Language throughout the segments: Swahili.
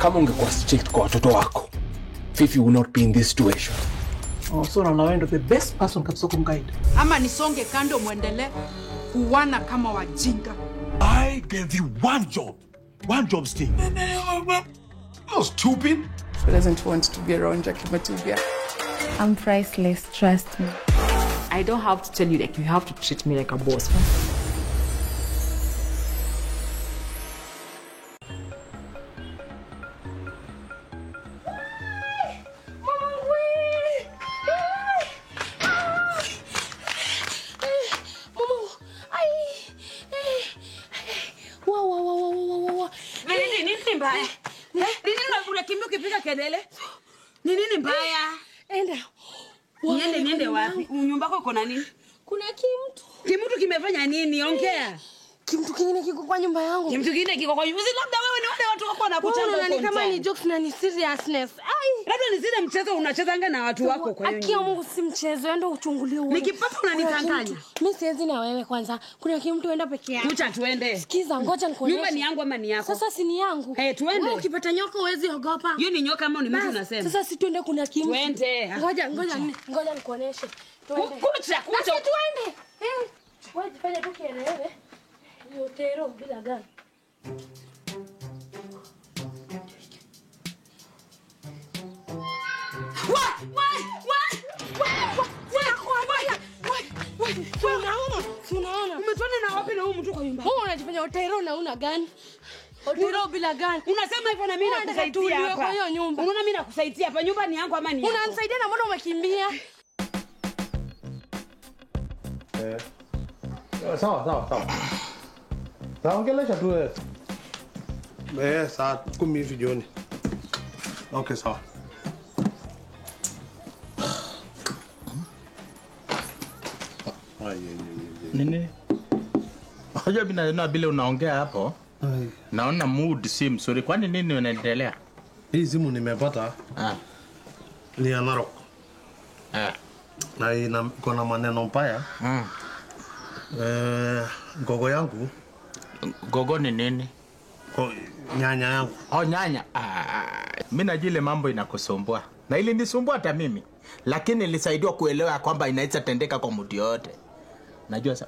kama ungekuwa strict kwa watoto wako, Fifi would not be in this situation. Oh, so now I end the best person kabisa kumguide. Ama nisonge kando muendelee kuwana kama wajinga. I gave you one job. One job still. You're stupid. She doesn't want to be around Jackie Matubia. I'm priceless, trust me. I don't have to tell you, like, you have to treat me like a boss. Nini mbaya? Enda. Niende wapi? Nyumba yako kuna nini? Kuna kimtu. Kimtu kimefanya nini? Ongea. Kimtu kingine kiko kwa nyumba yangu. Kimtu kingine kiko kwa nyumba. Labda wewe ni wale watu wako na kuchanga huko. Ni kama ni jokes na ni seriousness. Ai. Labda ni zile mchezo unachezanga na watu wako kwa hiyo. Akia Mungu si mchezo, enda uchungulie uone. Nikipata unanitanganya. Mimi siwezi na wewe kwanza. Kuna kimtu enda peke yako. Kucha tuende. Sikiza, ngoja nikuonyeshe. Nyumba ni yangu ama ni yako? Sasa si ni yangu. Tuende. Wewe ukipata nyoka huwezi ogopa. Hiyo ni nyoka ama ni mtu unasema? Sasa si tuende kuna kimtu. Tuende. Ngoja nikuonyeshe. Tuende. Kucha. Tuende. Wewe jifanye tu kielewe. Yotero bila gani. Unaona? Umetwana na wapi na huyu mtu kwa nyumba? Wewe unajifanya Otero na una gani? Otero bila gani? Unasema hivyo na mimi nakusaidia hapa. Kwa hiyo nyumba. Unaona mimi nakusaidia hapa, nyumba ni yangu ama ni yako? Unanisaidia na mbona umekimbia? Sawa. Ongelesha tu saa 10 hivi jioni. Okay, sawa. Nini? Unajua bina bila unaongea hapo. Naona mood si mzuri. Kwani nini unaendelea? Hii simu nimepata. Ni ya Narok. Na iko na maneno mbaya. Gogo yangu. Gogo ni nini? Nyanya yangu. Oh, nyanya. Mimi najua ile mambo inakusumbua. Na ili nisumbua hata mimi. Lakini nilisaidiwa kuelewa kwamba inaweza tendeka kwa mtu yote.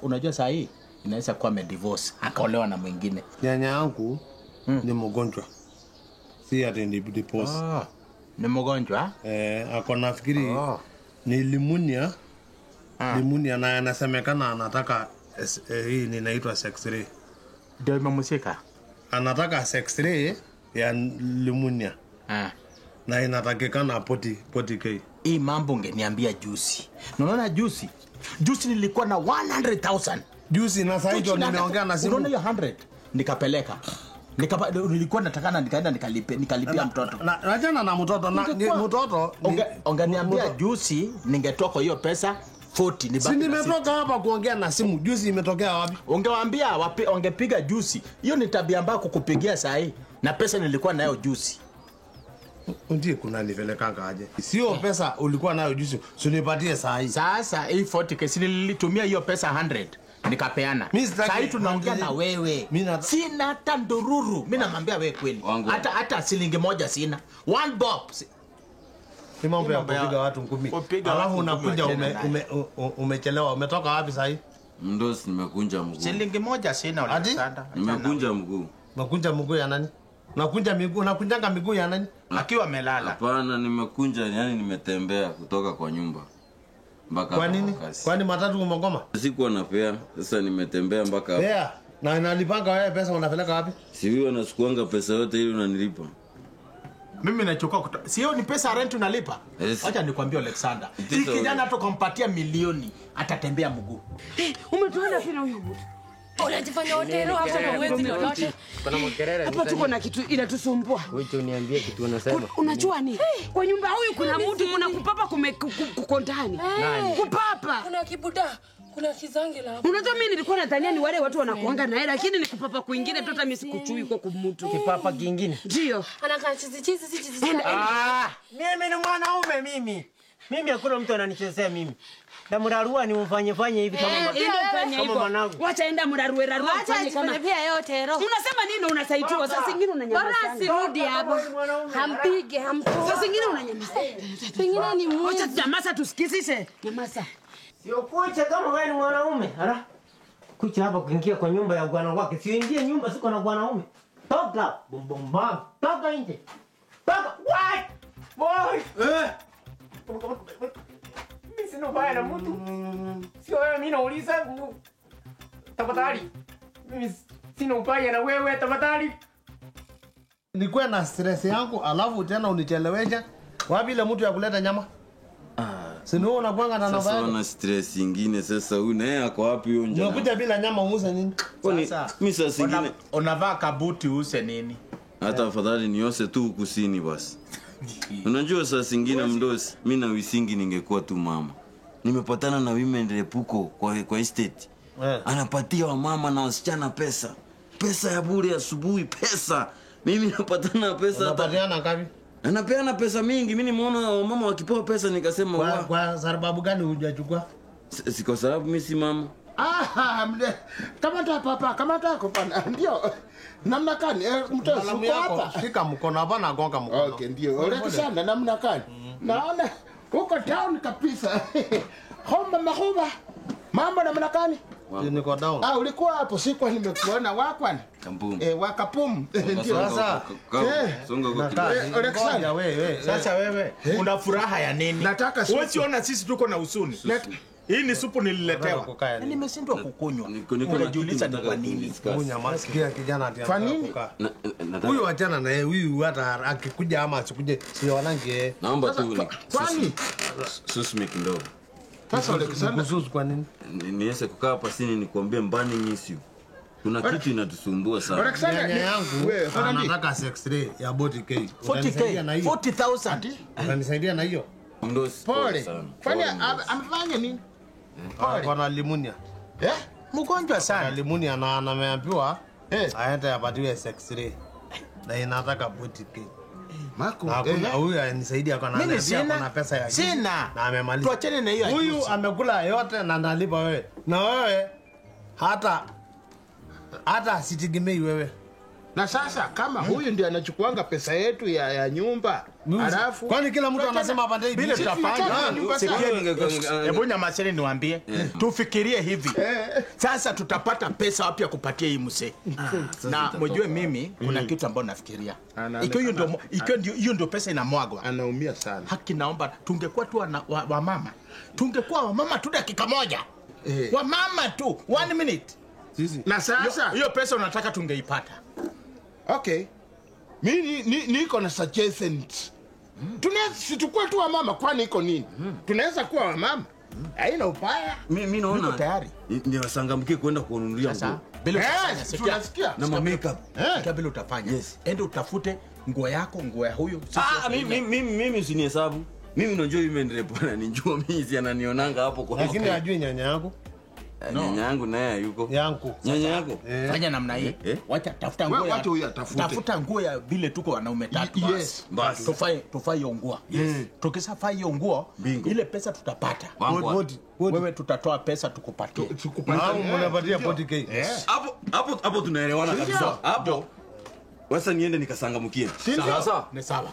Unajua saa hii inaweza kuwa amedivorce, akaolewa na mwingine. Nyanya yangu ni mgonjwa. Si ati ni divorce. Ni mgonjwa? Ako nafikiri ni pneumonia. Pneumonia na anasemekana anataka hii inaitwa sex-ray. Ndio imemshika. Anataka sex-ray ya pneumonia. Na inatakikana 40K. Hii mambo ungeniambia juzi. Unaona juzi nilikuwa na 100,000. Juzi na sasa hiyo nimeongea na simu. Unaona hiyo 100 nikapeleka. Nilikuwa natakana nikaenda nikalipia mtoto. Na jana na mtoto mtoto ungeniambia juzi ningetoa kwa hiyo pesa 40 ni baki. Si nimetoka hapa kuongea na simu. Juzi imetokea wapi? Ungewaambia wangepiga juzi. Hiyo ni tabia ambayo kukupigia saa hii. Na pesa nilikuwa nayo juzi. Ndiye kuna nipelekanga aje. Sio pesa ulikuwa nayo juzi. Usinipatie saa hii. Sasa hii 40K si nilitumia hiyo pesa 100 nikapeana. Sasa hii tunaongea na wewe. Sina hata ndururu. Mimi namwambia wewe kweli. Hata shilingi moja sina. One bob. Ni mambo ya kupiga watu ngumi. Alafu unakuja umechelewa. Umetoka wapi sasa hii? Mdosi nimekunja mguu. Shilingi moja sina ulisanda. Nimekunja mguu. Unakunja mguu ya nani? Unakunja miguu, unakunjanga miguu ya nani? Akiwa amelala. Hapana, nimekunja, yani nimetembea kutoka kwa nyumba mpaka. Kwa nini? Kwani matatu umegoma? Sikuwa na fare, sasa nimetembea mpaka hapa. Fare? Na inalipanga wewe pesa unapeleka wapi? Si wewe unachukuanga pesa yote ili unanilipa. Mimi nachukua sio ni pesa rent unalipa. Acha nikwambie Alexander. Hii kijana hata kumpatia milioni atatembea mguu. Umetuona tena huyo mtu. Unajifanya Otero hapa na uwezi lolote. Kuna makelele. Hapa tuko na kitu inatusumbua. Wewe uniambie kitu unasema. Unajua nini? Kwa nyumba huyu kuna mtu kuna kupapa kuko ndani. Kupapa. Kuna kibuda. Kuna kizange la. Unajua mimi nilikuwa nadhania ni wale watu wanakuanga na hela lakini ni kupapa kwingine tu hata mimi sikuchui kwa kumtu. Kipapa kingine. Ndio. Anakaa chizi. Mimi ni mwanaume mimi. Mimi hakuna mtu ananichezea mimi. Na mrarua ni mfanye hivi kama mwanangu. Wacha enda mrarue ufanye kama. Pia yote roho. Unasema nini unasaidiwa? Sasa zingine unanyamaza. Bora sirudi hapo. Hampige. Sasa zingine unanyamaza. Pengine ni mwizi. Acha nyamaza tusikizishe. Nyamaza. Sio kucha kama wewe ni mwanaume. Ala. Kucha hapa kuingia kwa nyumba ya bwana wake. Siingie nyumba siko na bwanaume. Toka. Bomba. Toka nje. Toka. What? Boy. Mimi sina ubaya na mtu. Sio wewe mimi nauliza. Tafadhali. Mimi sina ubaya na wewe tafadhali. Nikuwe na stress yangu alafu tena unichelewesha. Wapi ile mtu ya kuleta nyama? Sino unakuanga na namba. Sasa una stress nyingine sasa una ako wapi huyo njana? Unakuja bila nyama uuze nini? Sasa mimi sasa nyingine unavaa kabuti use nini? Hata afadhali niose tu kusini basi. Unajua sasa nyingine mdosi, mimi na wisingi ningekuwa tu mama. Nimepatana na women repuko kwa estate. Anapatia wa mama na wasichana pesa. Pesa ya bure asubuhi, pesa. Mimi napatana pesa hata. Unapatiana ngapi? Anapeana pesa mingi. Mimi nimeona mama wakipewa pesa nikasema kwa sababu gani hujachukua? Si kwa sababu mimi si mama. Kamata papa, kamata kupana. Ndio. Namna gani? Mtoto uko hapa. Shika mkono hapa na gonga mkono. Okay, ndio. Ole sana namna gani? Naona uko down kabisa. Homba mahuba. Mambo namna gani? Niko down. Ulikuwa hapo siku nimekuona wakwani. Kampum. Wakapum. Ndio sasa. Songa kwa wewe. Sasa wewe una furaha ya nini? Nataka wewe siona sisi tuko na usuni. Hii ni supu nililetewa. Nimeshindwa kukunywa. Unajiuliza ni kwa nini? Kunywa masikia kijana ati. Kwa nini? Huyu achana na yeye, huyu hata akikuja ama asikuje sio wanange. Naomba tu. Kwani? Susu kidogo. Sasa Alexander kuzuzu kwa nini? Niweze kukaa hapa sini nikwambie mbani nyisi. Kuna kitu inatusumbua sana. Alexander yangu anataka sex ray ya body K. 40k 40,000. Unanisaidia na hiyo? Mdosi. Pole. Kwani amefanya nini? Kuna limunia. Mgonjwa sana. Limunia na ameambiwa aende apatiwe sex ray. Na inataka body K. Mako. Huyu anisaidia kwa nani? Mimi Kuna pesa ya sina. Na amemaliza. Tuachane na hiyo. Huyu amekula yote na ndalipa wewe. Na wewe hata sitegemei wewe. Na sasa kama huyu ndiye anachukuanga pesa yetu ya nyumba, alafu kwani kila mtu anasema hapa ndio bila tutafanya. Hebu nyamazeni niwaambie. Tufikirie hivi. Sasa tutapata pesa wapi ya kupatia hii mzee? Na mjue mimi kuna kitu ambacho nafikiria. Hiyo ndio pesa inamwagwa. Anaumia sana. Haki naomba tungekuwa tu wa mama. Tungekuwa wa mama tu dakika moja. Wa mama tu 1 minute. Na sasa hiyo pesa unataka tungeipata. Okay. Mimi niko na suggestions. Tunaweza tukue tu wa mama kwani iko nini? Tunaweza kuwa wa mama. Haina ubaya. Mimi naona tayari. Ndio wasangamkie kwenda kununulia nguo. Bila tunasikia. Na makeup. Kabla utafanya. Ende utafute nguo yako, nguo ya huyo. Mimi usinihesabu. Mimi unajua yule ndirepona ninjua mimi si ananionanga hapo kwa. Lakini ajui nyanya yangu. Nyanya yangu naye yuko. Yangu. Nyanya yako. Fanya namna hii. Wacha tafuta nguo ya. Wacha huyu atafute. Tafuta nguo ya vile tuko wanaume tatu basi. Basi. Tufai hiyo nguo. Tukisafai hiyo nguo, ile pesa tutapata. Wewe tutatoa pesa tukupatie. Au mnapatia 40k. Hapo tunaelewana kabisa. Hapo. Sasa niende nikasangamkie. Sawa. Ni sawa.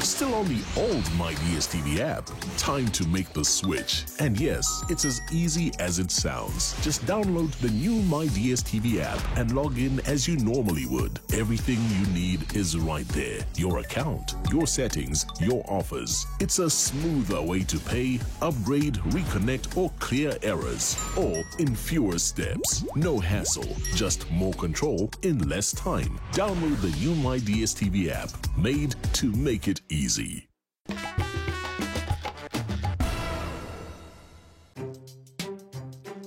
Still on the old My DSTV app? Time to make the switch. And yes, it's as easy as it sounds. Just download the new My DSTV app and log in as you normally would. Everything you need is right there. Your account, your settings, your offers. It's a smoother way to pay, upgrade, reconnect, or clear errors. All in fewer steps. No hassle, just more control in less time. Download the new My DSTV app, made to make it easy.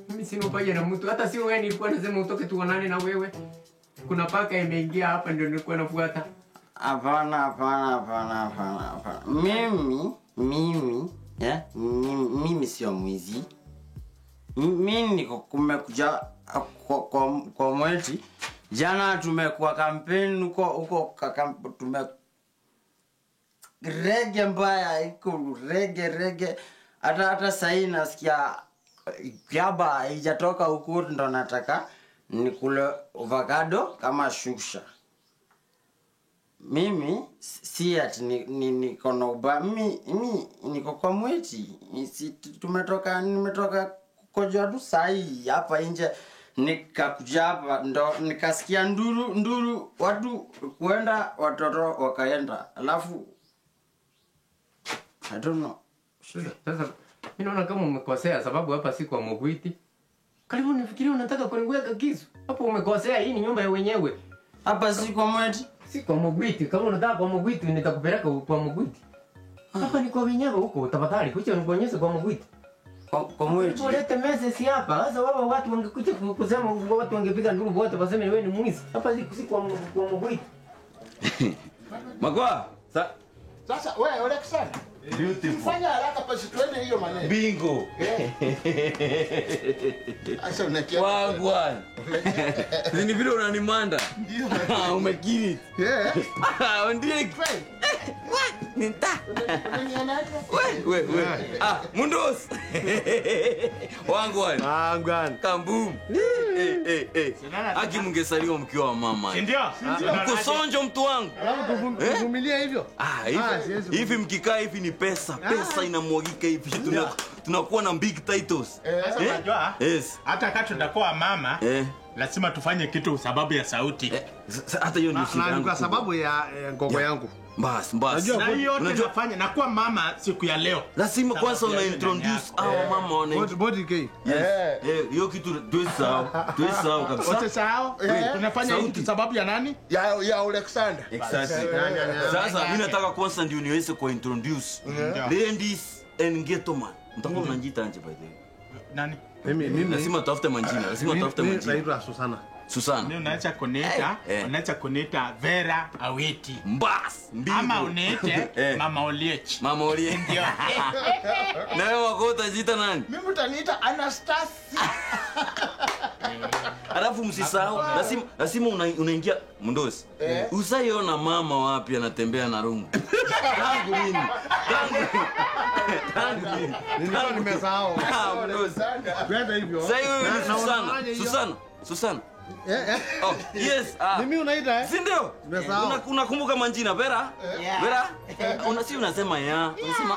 Mimi sina ubaya na mtu, hata sio wewe nilikuwa nasema utoke tuonane na wewe. Kuna paka imeingia hapa ndio nilikuwa nafuata. Hapana. Mimi sio mwizi. Mimi niko kumekuja kwa mwezi. Jana tumekuwa kampeni huko rege mbaya, iko rege. Hata sahii nasikia kiaba haijatoka huku, ndo nataka nikule avocado kama shusha. Mimi si ati niko na uba, mimi niko kwa mweti. Nimetoka kukojoa tu sahi hapa nje, nikakuja hapa ndo nikasikia nduru watu kuenda, watoto wakaenda, alafu I don't know. Sasa mimi naona kama umekosea, sababu hapa si kwa Mogwiti. Karibu nifikiria unataka kuniweka kisu. Hapo umekosea, hii ni nyumba ya wenyewe. Hapa si kwa Mweti. Si kwa Mogwiti. Kama unataka kwa Mogwiti nitakupeleka kwa Mogwiti. Hapa ni kwa wenyewe huko. Tafadhali kuja nikuonyeshe kwa Mogwiti. Kwa Mweti. Ulete message hapa. Sasa wao watu wangekuja kusema, watu wangepiga nduru wote waseme wewe ni mwizi. Hapa si kwa Mogwiti. Magwa. Sasa wewe Alexander. Beautiful. Fanya haraka basi tuende hiyo maneno. Bingo. Asa unakia. Wagwan. Ni vile unanimanda. Ndio. Umekiri. Yeah. Ndiye kweli. Ninta. We. Mundos. Wagwan. Kambum. Aki mungesaliwa mkiwa mama. Ndio. Mkosonjo mtu wangu. Alafu tuvumilie hivyo. Hivi mkikaa hivi ni pesa inamwagika hivi, tunakuwa na big titles. Sasa unajua? Yes. Hata kama tutakuwa mama, lazima tufanye kitu sababu ya sauti. Hata hiyo ndio shida yangu. Kwa sababu ya ngogo yangu. Bas. Na hiyo yote nafanya na kuwa mama siku ya leo. Lazima kwanza una introduce hao mama wana. Body K. Hiyo kitu tuisahau kabisa. Wote sahau. Tunafanya hiki sababu ya nani? Ya Alexander. Exactly. Sasa mimi nataka kwanza ndio niweze ku introduce ladies and gentlemen. Mtakuwa mnajiita anje by the way. Nani? Mimi lazima tafute majina. Naitwa Susana. Mimi unaacha kunita Vera Awiti. Mbas. Ama unite Mama Oliech. Mama Oliech. Ndio. Na wewe wako utajiita nani? Mimi utaniita Anastasia. Alafu msisahau, lazima unaingia Mundosi. Usaiona mama wapi anatembea na rungu. Tangu lini? Nilikuwa nimesahau. Mundosi. Kwenda hivyo. Sasa hiyo Susana. Oh, yes. Mimi unaita si ndio? Unakumbuka majina Vera? Vera? Unasema ya. Unasema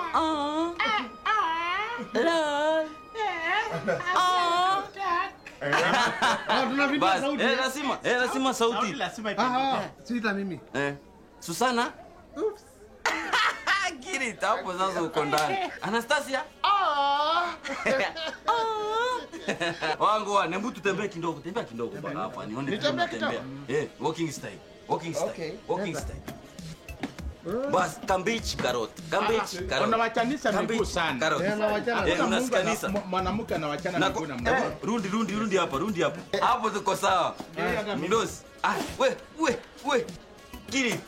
Tunavipa sauti. Lazima sauti. Sita mimi. Susana? Oops. Kiri hapo sasa uko ndani. Anastasia? Wangu nembu tutembee kidogo, tembea kidogo bana hapa nione. Nitembea kidogo. Walking style. Bas, kambichi karot. Unawachanisha miguu sana. Unasikanisa. Mwanamke anawachana miguu na mdomo. Rundi hapa. Hapo tuko sawa. Mindosi. We. Kiri.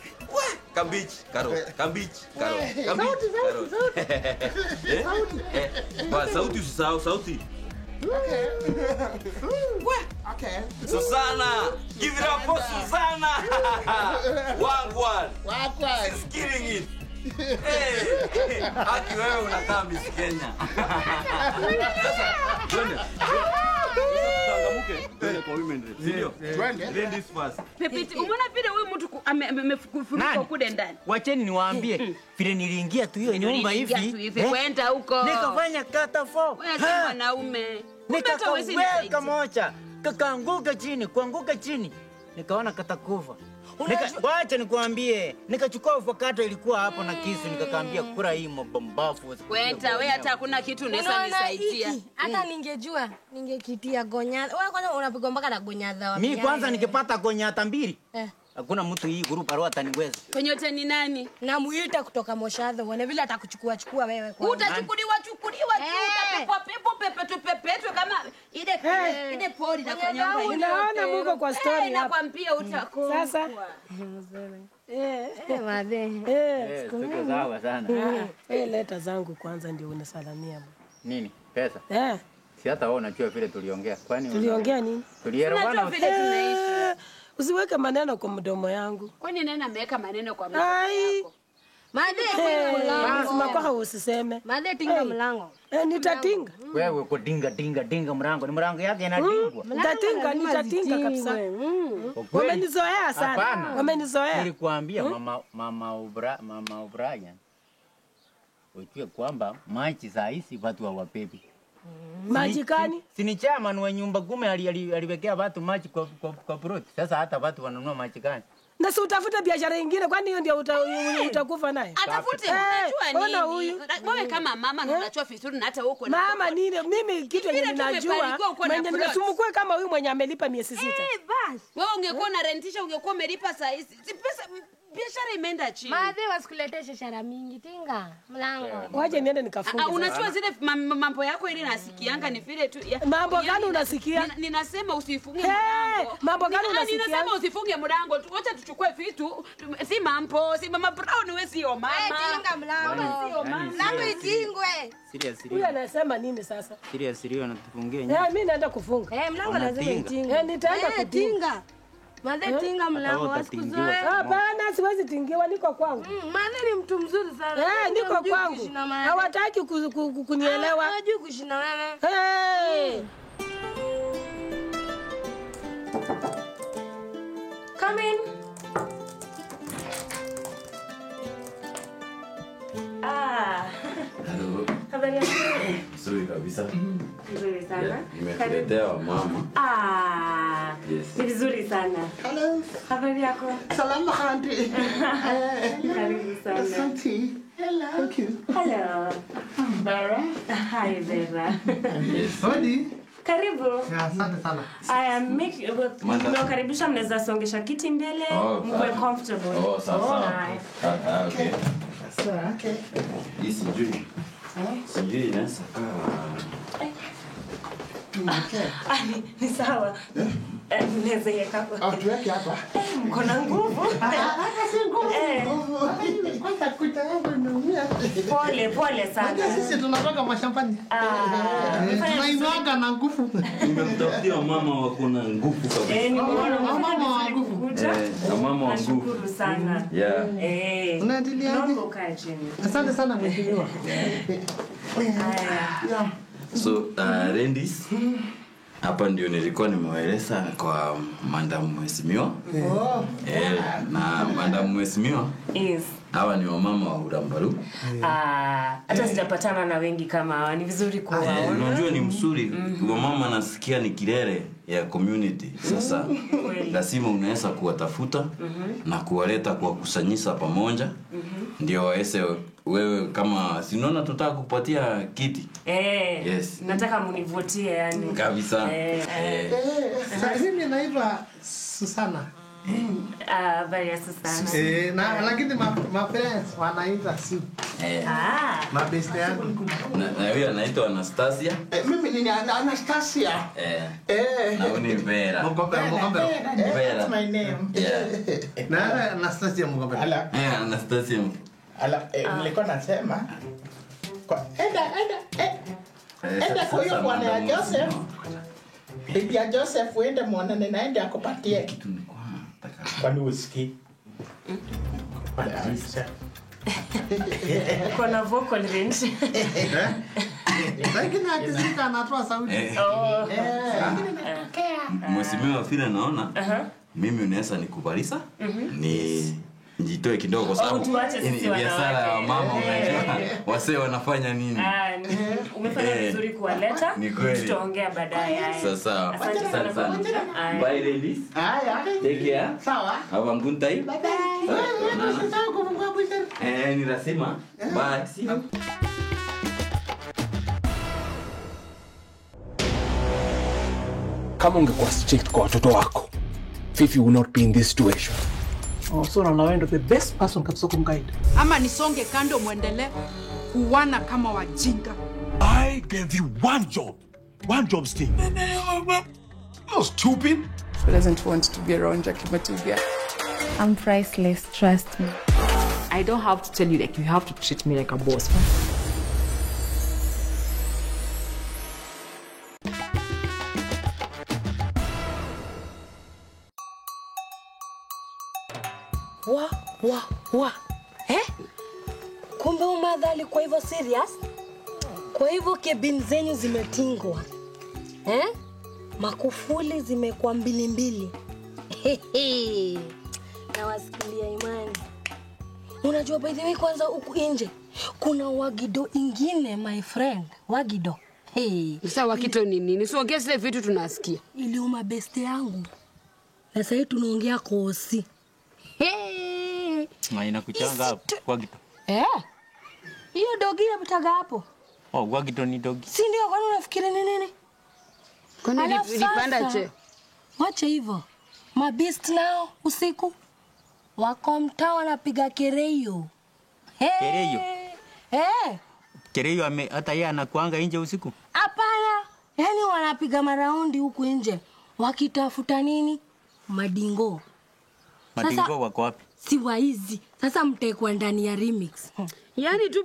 Kambichi karot. Bas, sauti usisahau, sauti. Okay. Susana, give it up for Susana. Wagwan. She's killing it. Aki wewe unakaa Miss Kenya. Twende kwa women rep. Ndio. Ladies first. Pepiti, umeona vile huyu mtu amefunika kude ndani? Wacheni niwaambie vile niliingia tu hiyo nyumba hivi. Kwenda huko. Nikafanya kata fo. Wewe si mwanaume. Nikakaweka moja. Kakaanguka chini. Nikaona katakufa. Wacha nikwambie, nikachukua avocado ilikuwa hapo na kisu nikakaambia kura hii mbombafu. Kwenda wewe hata hakuna kitu unaweza nisaidia. Hata ningejua, ningekitia gonyadha. Wewe kwanza unapigwa mpaka na gonyadha wapi? Mimi kwanza nikipata gonyadha mbili. Hakuna mtu hii group arua ataniweza. Kwenye yote ni nani? Namuita kutoka Moshadha, wana vile atakuchukua wewe kwa. Utachukuliwa tu, utapepetwa kama ile pori na kwenye nyumba ile. Unaona Mungu kwa story hapa. Nakwambia utakuwa. Sasa. Madhe. Siko sawa sana. Leta zangu kwanza ndio unisalamia. Nini? Pesa? Si hata wewe unajua vile tuliongea. Kwani tuliongea nini? Tulielewana vile tunaishi. Usiweke maneno kwa mdomo yangu. Kwani nani ameweka maneno kwa mdomo yako? Madhe Basi makoha usiseme. Madhe tinga mlango. Nitatinga. Wewe kutinga mrango. Ni mrango yake inadingwa. Nitatinga kabisa. Wamenizoea sana. Hapana. Wamenizoea. Nilikuambia mama O'Brien. Ujue kwamba maji saa hizi watu hawapepi. Maji gani? Si chairman wa nyumba kume aliwekea watu maji kwa plot. Sasa hata watu wanunua maji gani? Na si utafute biashara nyingine kwani hiyo ndio utakufa naye? Atafute unajua nini? Wewe kama mama unajua vizuri na hata huko. Mama nini? Mimi kitu yenye ninajua mwenye ninasumukue kama huyu mwenye amelipa miezi 6. Basi. Wewe ungekuwa na rentisha ungekuwa umelipa saa hizi. Si pesa biashara imeenda chini. Madhe wasikuletee biashara mingi tinga mlango. Waje niende nikafunge. Unajua zile mambo yako ili nasikianga ni vile tu. Mambo gani unasikia? Ninasema usifunge mlango. Mambo gani unasikia? Ninasema usifunge mlango. Wacha tuchukue vitu. Si mambo, si mama Brown wewe sio mama. Tinga mlango. Sio mama. Mlango itingwe. Serious. Huyu anasema nini sasa? Serious anatufungia nyumba. Mimi naenda kufunga. Mlango lazima itingwe. Nitaenda kutinga. Madhe tinga mlango wasikuzoe. Hapana, siwezi tingiwa, niko kwangu. Madhe ni mtu mzuri sana. Niko kwangu. Hawataki kunielewa. Hawajui kuishi na wewe. Come in. Hello. Habari yako? Nzuri kabisa. Nzuri sana. Nimekuletea wa mama. Yes. Ni vizuri sana. Hello. Habari yako? Salama auntie. Karibu sana. Asante. Hello. Thank you. Hello. Vera. Hi Vera. Yes. Hodi. Karibu. Asante sana. Mnakaribisha, mnaweza songesha kiti mbele, mwe comfortable. Sawa. Okay. Sawa, okay. Hii sijui. Sijui inaweza Ni sawa. Mnaweza yeka hapa. Tuweke hapa. Mko na nguvu. Si nguvu. Kwanza kuta yangu inaumia. Pole sana. Sisi tunatoka mashambani. Tunainuanga na nguvu. Nimemtafutia mama wako na nguvu kabisa. Ni mama wa nguvu. Na mama wa nguvu. Nashukuru sana. Yeah. Unaendelea? Naomba ukae chini. Asante sana mheshimiwa. So, Rendis, hapa ndio nilikuwa nimewaeleza kwa Madam Mheshimiwa. Na Madam Mheshimiwa. Yes. Hawa ni wamama wa Urambaru. Hata sijapatana na wengi kama hawa. Ni vizuri kuwaona. Unajua ni mzuri. Wamama nasikia ni kilele ya community. Sasa lazima unaweza kuwatafuta na kuwaleta kuwakusanyisha pamoja. Ndio waweze wewe kama sinaona tutaka kupatia kiti. Yes. Nataka munivutie yani. Kabisa. Mimi naitwa Susana. Very Susana. Na lakini my friends wanaita Sue. Mabeste yangu. Na huyo anaitwa Anastasia. Mimi ni Anastasia. Na huyu ni Vera. Vera. That's my name. Na Anastasia Mugombero. Anastasia. Nilikuwa nasema enda kwa hiyo bwana ya Joseph. Bibi ya Joseph uende muonane na ende akupatie kitu. Kwani usikii? Kuna vocal range. Lakini akizika anatoa sauti. Mheshimiwa vile naona mimi unaweza nikubalisa ni njitoe kidogo kwa sababu ni biashara ya mama unajua wasee wanafanya nini. Umefanya vizuri kuwaleta. Tutaongea baadaye. Sasa asante sana. Bye ladies. Take care. Sawa. Have a good time. Bye bye. Ni lazima. Bye. See you. Kama ungekuwa strict kwa watoto wako, Fifi will not be in this situation. So na wewe ndio the best person kabisa kumguide. Ama nisonge kando muendelee kuwana kama wajinga. I gave you one job Steve. You're stupid. She doesn't want to be around Jackie Matubia. I'm priceless, trust me. I don't have to tell you, like, you have to treat me like a boss. Kumbe umadha alikuwa hivyo serious? Kwa hivyo kebin zenyu zimetingwa. Makufuli zimekuwa 2. Nawasikilia Imani. Unajua by the way kwanza huku nje kuna wagido ingine my friend. Wagido. Sasa wakito ni nini? Usiongee zile vitu tunasikia. Iliuma beste yangu. Na sasa tunaongea kosi. Inakuchanga hapo Wagito. Hiyo dogi inapitaga hapo. Wagito ni dogi. Si ndio kwani unafikiri ni nini? Kwani ilipanda che? Wacha hivyo. Mabist nao usiku wako mtaa wanapiga kereyo. Kereyo? Kereyo hata yeye anakuanga nje usiku? Hapana. Yaani wanapiga maraundi huku nje. Wakitafuta nini? Madingo. Madingo wako wapi? Si waizi. Sasa mtekwa ndani ya remix. Yaani tu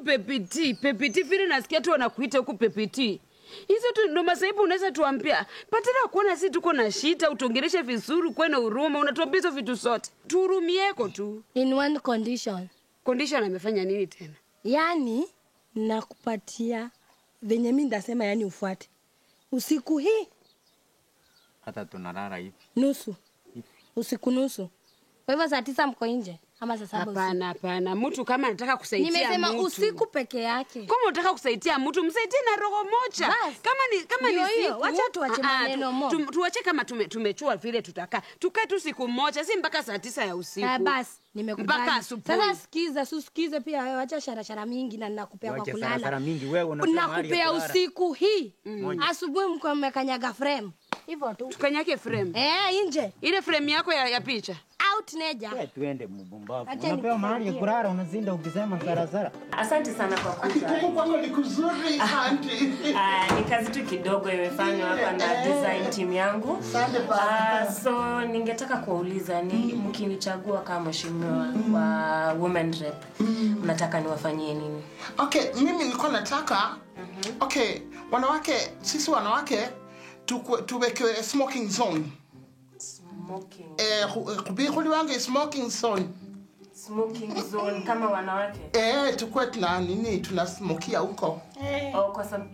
Pepiti vile nasikia tu wanakuita huku Pepiti. Hizo tu ndo masaibu unaweza tuambia. Patana kuona sisi tuko na shida, utongereshe vizuri, kuwe na huruma, unatuambia hizo vitu zote. Tuhurumieko tu. In one condition. Condition amefanya nini tena? Yaani nakupatia venye mimi ndasema yani ufuate. Usiku hii hata tunalala hivi. Nusu. Usiku nusu. Kwa hivyo saa 9 mko nje ama saa 7? Hapana. Mtu kama anataka kusaidia mtu. Nimesema usiku peke yake. Kama unataka kusaidia mtu, msaidie na roho moja. Kama ni siku, wacha tuache maneno moja. Tuache kama tumechua vile tutakaa. Tukae tu siku moja, si mpaka saa 9 ya usiku. Basi, nimekubali. Mpaka asubuhi. Sasa sikize pia wewe, acha shara mingi na ninakupea kwa kulala. Shara mingi wewe unasema hali ya kulala. Nakupea usiku hii. Asubuhi mko mmekanyaga frame. Hivyo tu. Tukanyake frame. Nje. Ile frame yako ya picha. Out neja. Tuende mbumbavu. Unapewa mahali ya kulala unazinda ukisema sarasara. Asante sana kwa kuja. Kwangu ni kuzuri auntie. Ni kazi tu kidogo imefanywa hapa na design team yangu. So ningetaka kuuliza ni mkinichagua kama mheshimiwa wa women rep. Mnataka niwafanyie nini? Okay, mimi nilikuwa nataka wanawake, sisi wanawake tuweke smoking zone. Smoking. Kubikuli wange smoking zone. Smoking zone kama wanawake. Tukue tuna nini tunasmokia huko. Kwa sababu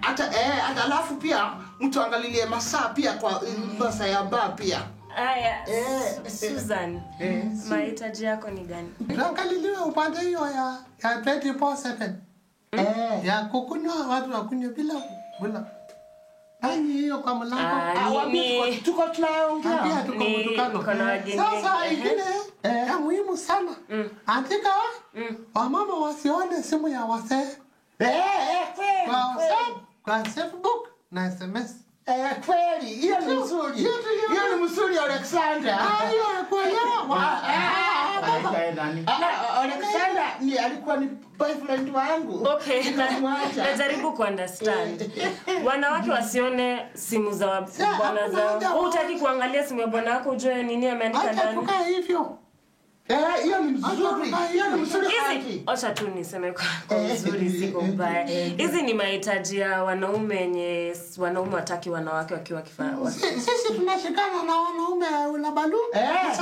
hata alafu pia mtu angalilie masaa pia kwa masaa ya bar pia. Susan, mahitaji yako ni gani? Tuangaliliwe upande hiyo ya 24/7. Ya kukunywa watu wakunywe bila. Hiyo kwa mlango. Tuko tunaongea. Pia tuko mtukano. Sasa ingine ya muhimu sana. Andika wamama wasione simu ya wasee. Kwa Facebook na SMS. Kweli, hiyo ni nzuri. Hiyo ni mzuri Alexander. Alexander ni alikuwa ni boyfriend wangu. Okay, najaribu kuunderstand. Wanawake wasione simu za bwana zao. Hutaki kuangalia simu ya bwana wako ujue nini ameandika ndani. Hata hivyo. Hiyo ni mzuri. Hiyo ni mzuri. Acha tu niseme kwa nzuri siko mbaya. Hizi ni mahitaji ya wanaume wenye wanaume wataki wanawake wakiwa kifaa. Sisi tunashikana na wanaume ulabalu.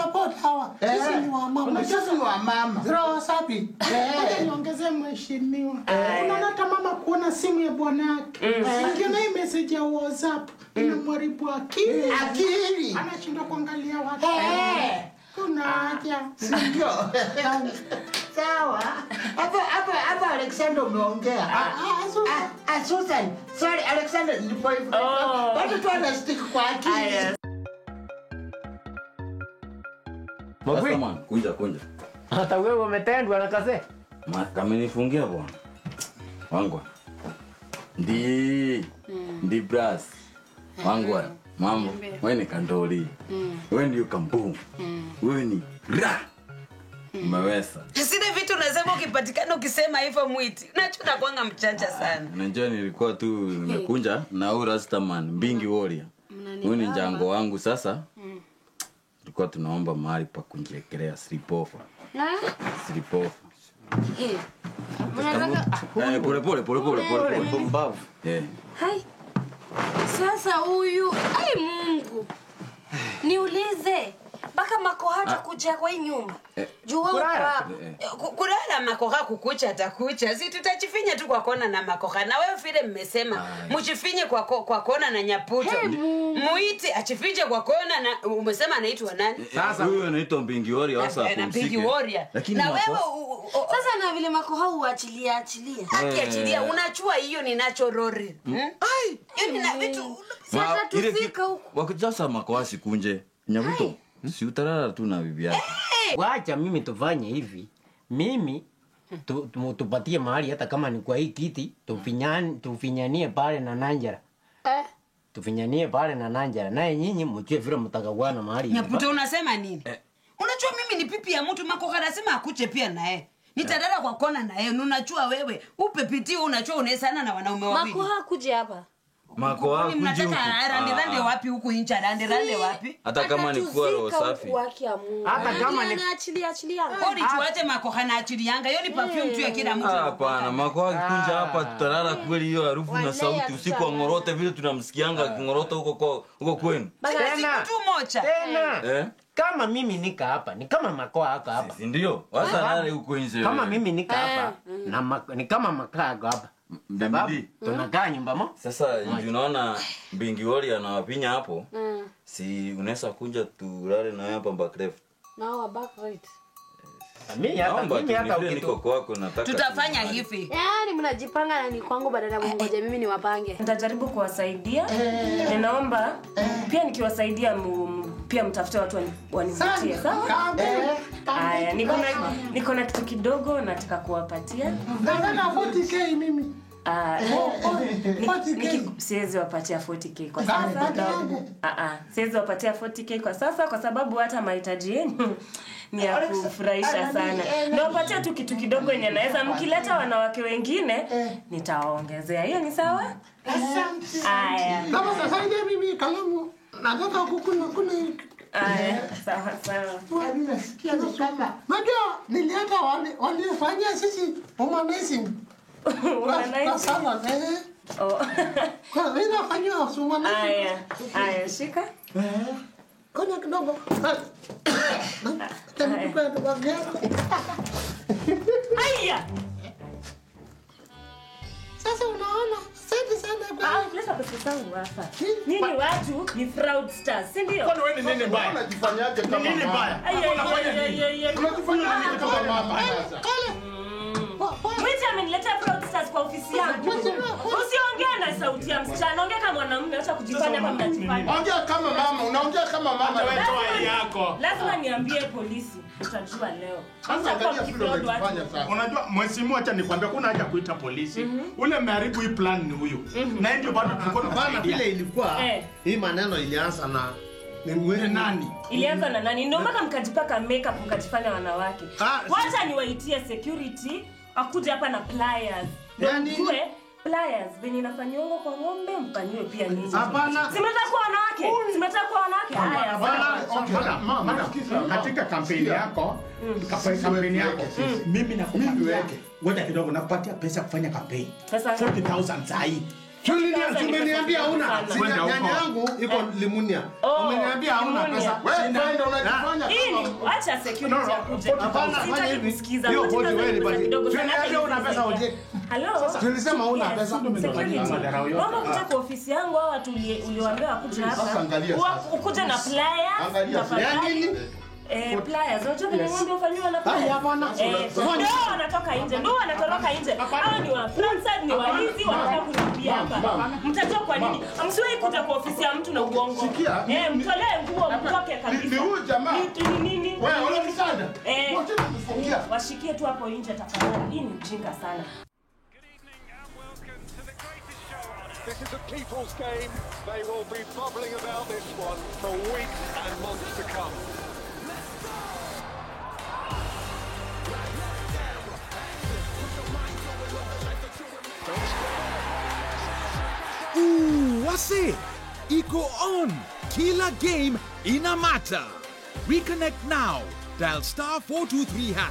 Support hawa. Sisi ni wa mama. Sisi ni wa mama. Zero sapi. Niongezee mheshimiwa. Unaona hata mama kuona simu ya bwana yake. Akiona hii message ya WhatsApp inamharibu akili. Anashinda kuangalia watu. Kuna haja. Ndio. Sawa. Hapa Alexander umeongea. Susan. Sorry Alexander ni boyfriend. Watu tu wanastick kwa akili. Sasa man, kunja. Hata wewe umetendwa na kaze. Kamenifungia bwana. Wangwa. Ndi brass. Wangwa. Mambo. Wewe ni kandoli. Wewe ndio kambu. Wewe ni ra. Umeweza. Sina vitu unasema ukipatikana ukisema hivyo mwiti. Nachuna kwanga mchanja sana. Unajua nilikuwa tu nimekunja na huyu Rastaman Mbingi Warrior. Huyu ni jango wangu sasa. Tulikuwa tunaomba mahali pa kunjekelea slipofa. Slipofa. Pole. Bombavu. Hai. Sasa huyu, ai Mungu. Niulize, Mpaka makoha atakuja kwa hii nyumba. Juu wewe kulala makoha kukucha atakucha. Si tutachifinya tu kwa kona na makoha. Na wewe vile mmesema mchifinye kwa kona na nyaputo. Muite achifinje kwa kona na umesema anaitwa nani? Sasa huyo anaitwa Mbingi Warrior hasa hapo. Mbingi Warrior. Na wewe sasa na vile makoha uachilia. Achilia unachua hiyo ni natural. Ai, hiyo ni vitu sasa tusika huko. Wakijasa makoha sikunje. Nyabuto, si utarara tu na bibi yako. Wacha mimi tufanye hivi. Mimi tupatie mahali hata kama ni kwa hii kiti, tufinyanie pale na Nanjara. Tufinyanie pale na Nanjara. Naye nyinyi mchue vile mtakawana mahali. Nyaputo unasema nini? Unajua mimi ni pipi ya mtu makoha anasema akuche pia naye. Nitadara kwa kona naye. Unachua wewe. Upepiti unachua unaesana na wanaume wawili. Makoha kuje hapa. Makoha kuji huku. Mnataka rande wapi huku incha rande wapi? Hata kama ni kwa roho safi. Hata kama ni achilia. Odi tuache makoha na achilianga. Hiyo ni perfume tu ya kila mtu. Hapana, makoha kikunja hapa tutarara kweli hiyo harufu na sauti usiku wa ngorote vile tunamsikianga ngorote huko kwenu. Tena tu moja. Tena. Kama mimi nika hapa, ni kama makoha hapa. Ndio. Wasa nale huko nje. Kama mimi nika hapa, ni kama makaa hapa. Sababu tunakaa nyumba mo. Sasa unaona Mbingi Warrior anawapinya hapo. Si unaweza kunja tulale na hapa back left. Nao back right. Mimi hata niko kwako nataka. Tutafanya hivi. Yaani mnajipanga na ni kwangu badala ya ngoja mimi niwapange. Nitajaribu kuwasaidia. Ninaomba pia nikiwasaidia pia mtafute watu wanivutie. Sawa? Haya, niko na kitu kidogo nataka kuwapatia. Nataka 40k mimi. Siwezi wapatia 40k kwa sasa. Siwezi wapatia 40k kwa sasa kwa sababu hata mahitaji yenu ni ya kufurahisha sana. Ndio wapatia tu kitu kidogo yenye naweza mkileta wanawake wengine nitawaongezea. Hiyo ni sawa? Asante. Haya. Kama sasa ndio mimi kalamu nataka kukuna sawa. Mimi nasikia kama. Majo niliata walifanyia sisi humanizing. Sana Kwa vile afanywa humanizing. Haya, shika. Konya kidogo. Haya. Sasa unaona, asante sana. Leta pesa zangu hapa. Nini watu ni fraudsters, si ndio? Kwani wewe ni nini mbaya? Unajifanyaje kama nini mbaya? Unajifanya nini kama mama sasa? Mwizi ameniletea fraudsters kwa ofisi yangu. Usiongea na sauti ya msichana, ongea kama mwanamume, acha kujifanya kama mnajifanya. Ongea kama mama, unaongea kama mama. Wewe toa yako. Lazima niambie polisi, utajua leo. Sasa angalia vile unajifanya sasa. Unajua mheshimiwa, acha nikwambia kuna haja kuita polisi. Ule mharibu hii plan ni huyu. Na ndio bado tulikuwa bana vile ilikuwa. Hii maneno ilianza na ni nani? Ilianza na nani? Ndio mpaka mkajipaka makeup mkajifanya wanawake. Wacha niwaitie security akuja hapa na pliers. Yaani pliers venye inafanywa kwa ng'ombe mfanywe pia nini? Hapana. Simetaka kuwa wanawake. Simetaka kuwa wanawake. Haya. Mama, katika kampeni yako, mimi nakupatia. Ngoja kidogo nakupatia pesa kufanya kampeni. 40,000 sahi. Umeniambia huna. Nyanya yangu iko Limunia. Umeniambia huna pesa. Wewe ndio unajifanya kama. Acha security akuje. Hapana, fanya hivi. Hiyo bodi wewe ni badi. Umeniambia una pesa uje. Hello. Tulisema huna pesa. Mama kuja kwa ofisi yangu au watu uliwaambia kuja hapa. Ukuje na pliers. Ya nini? Pliers, unajua vile ng'ombe ufanywa na pliers. Ndio wanatoka nje, ndio wanatoroka nje. Hao ni wa Francais, ni walizi, wanataka kunipia hapa. Mtajua kwa nini? Msiwahi kuja kwa ofisi ya mtu na uongo. Mtolee nguo mtoke kabisa. Ni huyu jamaa. Ni nini? Wewe unamsanda? Washikie tu hapo nje tafadhali. Hii ni ujinga sana. This is a people's game. They will be bubbling about this one for weeks and months to come. Wase, iko on. Kila game ina matter. Reconnect now. Dial *423#.